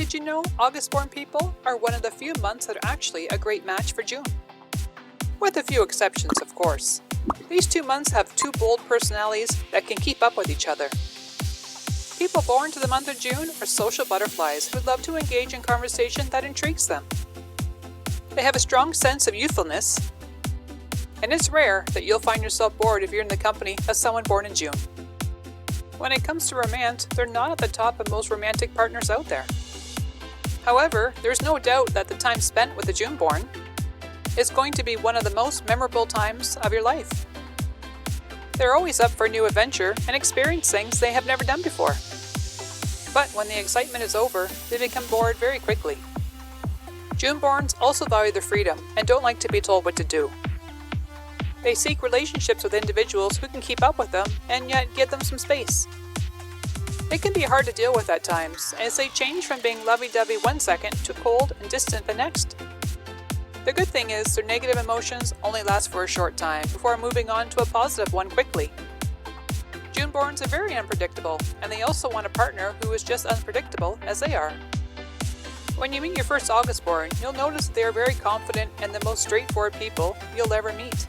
did you know August-born people are one of the few months that are actually a great match for June? With a few exceptions, of course. These 2 months have two bold personalities that can keep up with each other. People born to the month of June are social butterflies who love to engage in conversation that intrigues them. They have a strong sense of youthfulness, and it's rare that you'll find yourself bored if you're in the company of someone born in June. When it comes to romance, they're not at the top of most romantic partners out there. However, there's no doubt that the time spent with the June-born is going to be one of the most memorable times of your life. They're always up for a new adventure and experience things they have never done before. But when the excitement is over, they become bored very quickly. June-borns also value their freedom and don't like to be told what to do. They seek relationships with individuals who can keep up with them and yet give them some space. It can be hard to deal with at times, as they change from being lovey-dovey one second to cold and distant the next. The good thing is their negative emotions only last for a short time before moving on to a positive one quickly. June-borns are very unpredictable, and they also want a partner who is just unpredictable as they are. When you meet your first August-born, you'll notice that they are very confident and the most straightforward people you'll ever meet.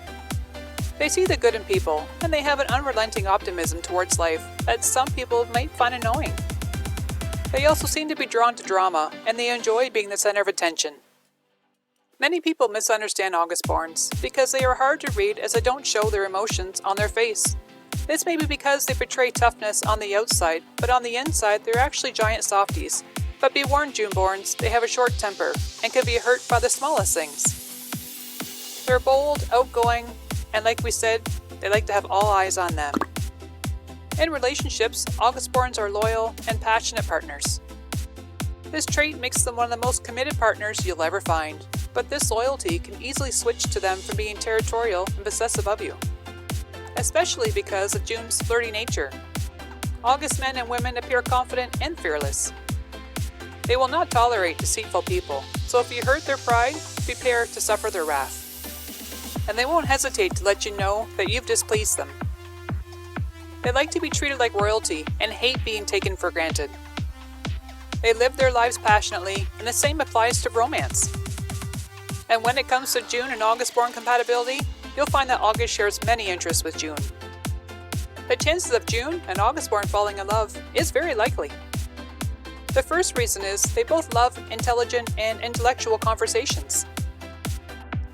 They see the good in people, and they have an unrelenting optimism towards life that some people might find annoying. They also seem to be drawn to drama, and they enjoy being the center of attention. Many people misunderstand August-borns because they are hard to read as they don't show their emotions on their face. This may be because they portray toughness on the outside, but on the inside they're actually giant softies. But be warned, June-borns, they have a short temper and can be hurt by the smallest things. They're bold, outgoing, and like we said, they like to have all eyes on them. In relationships, August-borns are loyal and passionate partners. This trait makes them one of the most committed partners you'll ever find, but this loyalty can easily switch to them from being territorial and possessive of you, especially because of June's flirty nature. August men and women appear confident and fearless. They will not tolerate deceitful people, so if you hurt their pride, prepare to suffer their wrath. And they won't hesitate to let you know that you've displeased them. They like to be treated like royalty and hate being taken for granted. They live their lives passionately, and the same applies to romance. And when it comes to June and August-born compatibility, you'll find that August shares many interests with June. The chances of June and August-born falling in love is very likely. The first reason is they both love intelligent and intellectual conversations.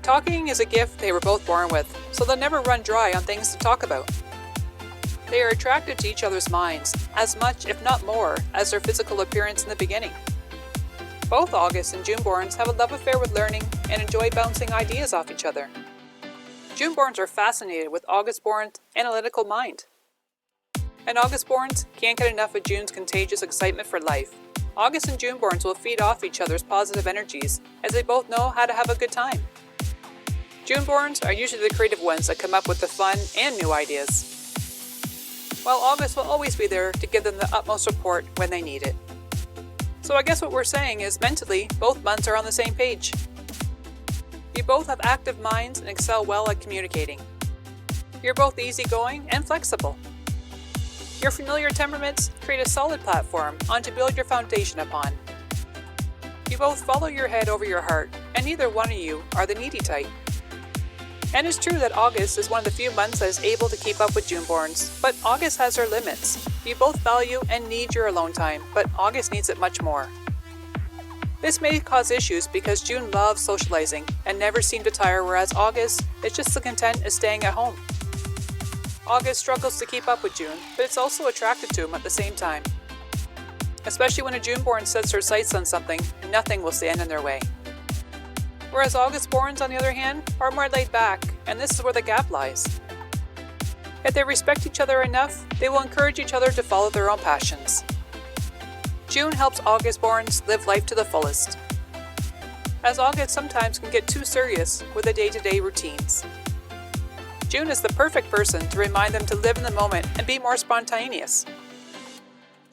Talking is a gift they were both born with, so they'll never run dry on things to talk about. They are attracted to each other's minds, as much, if not more, as their physical appearance in the beginning. Both August and June-borns have a love affair with learning and enjoy bouncing ideas off each other. June-borns are fascinated with August-borns' analytical mind. And August-borns can't get enough of June's contagious excitement for life. August and June-borns will feed off each other's positive energies, as they both know how to have a good time. June-borns are usually the creative ones that come up with the fun and new ideas, while August will always be there to give them the utmost support when they need it. So I guess what we're saying is mentally, both months are on the same page. You both have active minds and excel well at communicating. You're both easygoing and flexible. Your familiar temperaments create a solid platform on to build your foundation upon. You both follow your head over your heart, and neither one of you are the needy type. And it's true that August is one of the few months that is able to keep up with June-borns, but August has her limits. You both value and need your alone time, but August needs it much more. This may cause issues because June loves socializing and never seemed to tire, whereas August is just as content as staying at home. August struggles to keep up with June, but it's also attracted to him at the same time. Especially when a June-born sets her sights on something, nothing will stand in their way. Whereas August-borns, on the other hand, are more laid back, and this is where the gap lies. If they respect each other enough, they will encourage each other to follow their own passions. June helps August-borns live life to the fullest, as August sometimes can get too serious with the day-to-day routines. June is the perfect person to remind them to live in the moment and be more spontaneous.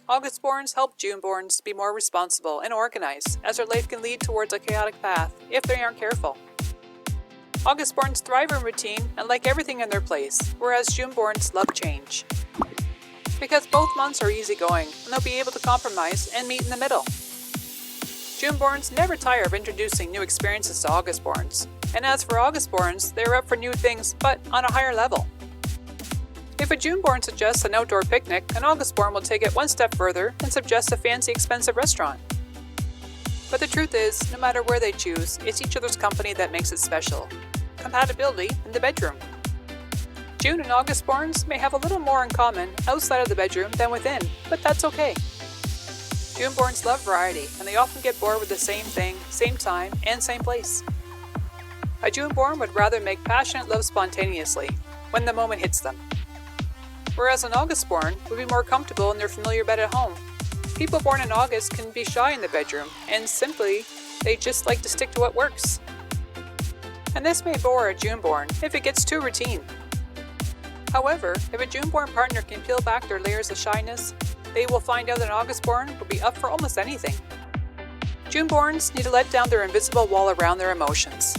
August-borns help June-borns be more responsible and organized, as their life can lead towards a chaotic path if they aren't careful. August-borns thrive in routine and like everything in their place, whereas June-borns love change. Because both months are easygoing, and they'll be able to compromise and meet in the middle. Juneborns never tire of introducing new experiences to Augustborns, and as for Augustborns, they are up for new things, but on a higher level. If a Juneborn suggests an outdoor picnic, an Augustborn will take it one step further and suggest a fancy, expensive restaurant. But the truth is, no matter where they choose, it's each other's company that makes it special. Compatibility in the bedroom. June and Augustborns may have a little more in common outside of the bedroom than within, but that's okay. Juneborns love variety, and they often get bored with the same thing, same time, and same place. A Juneborn would rather make passionate love spontaneously, when the moment hits them. Whereas an Augustborn would be more comfortable in their familiar bed at home. People born in August can be shy in the bedroom, and simply, they just like to stick to what works. And this may bore a Juneborn if it gets too routine. However, if a Juneborn partner can peel back their layers of shyness, they will find out that an Augustborn will be up for almost anything. Juneborns need to let down their invisible wall around their emotions.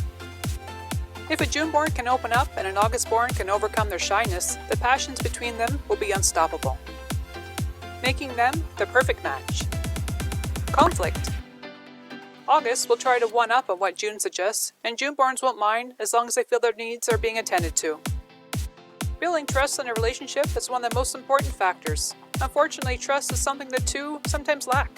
If a Juneborn can open up and an Augustborn can overcome their shyness, the passions between them will be unstoppable, making them the perfect match. Conflict. August will try to one-up on what June suggests, and Juneborns won't mind as long as they feel their needs are being attended to. Building trust in a relationship is one of the most important factors. Unfortunately, trust is something the two sometimes lack.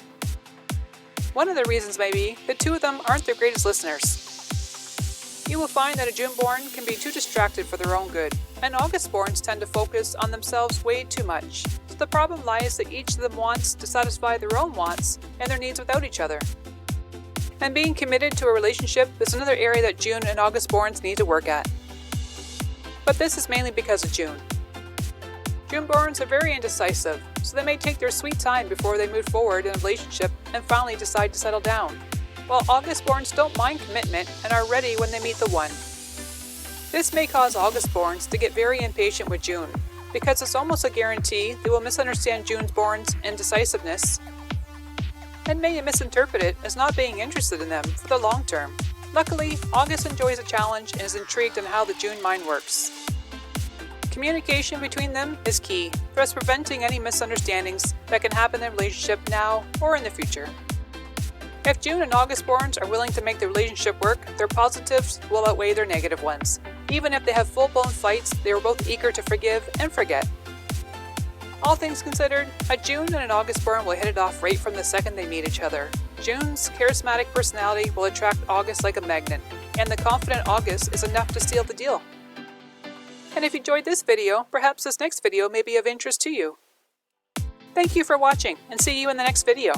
One of the reasons may be the two of them aren't their greatest listeners. You will find that a Juneborn can be too distracted for their own good, and Augustborns tend to focus on themselves way too much. So the problem lies that each of them wants to satisfy their own wants and their needs without each other. And being committed to a relationship is another area that June and Augustborns need to work at. But this is mainly because of June. Juneborns are very indecisive, so they may take their sweet time before they move forward in a relationship and finally decide to settle down, while Augustborns don't mind commitment and are ready when they meet the one. This may cause Augustborns to get very impatient with June, because it's almost a guarantee they will misunderstand Juneborns' indecisiveness and may misinterpret it as not being interested in them for the long term. Luckily, August enjoys a challenge and is intrigued on how the June mind works. Communication between them is key, thus preventing any misunderstandings that can happen in a relationship now or in the future. If June and Augustborns are willing to make the relationship work, their positives will outweigh their negative ones. Even if they have full-blown fights, they are both eager to forgive and forget. All things considered, a June and an Augustborn will hit it off right from the second they meet each other. June's charismatic personality will attract August like a magnet, and the confident August is enough to seal the deal. And if you enjoyed this video, perhaps this next video may be of interest to you. Thank you for watching, and see you in the next video.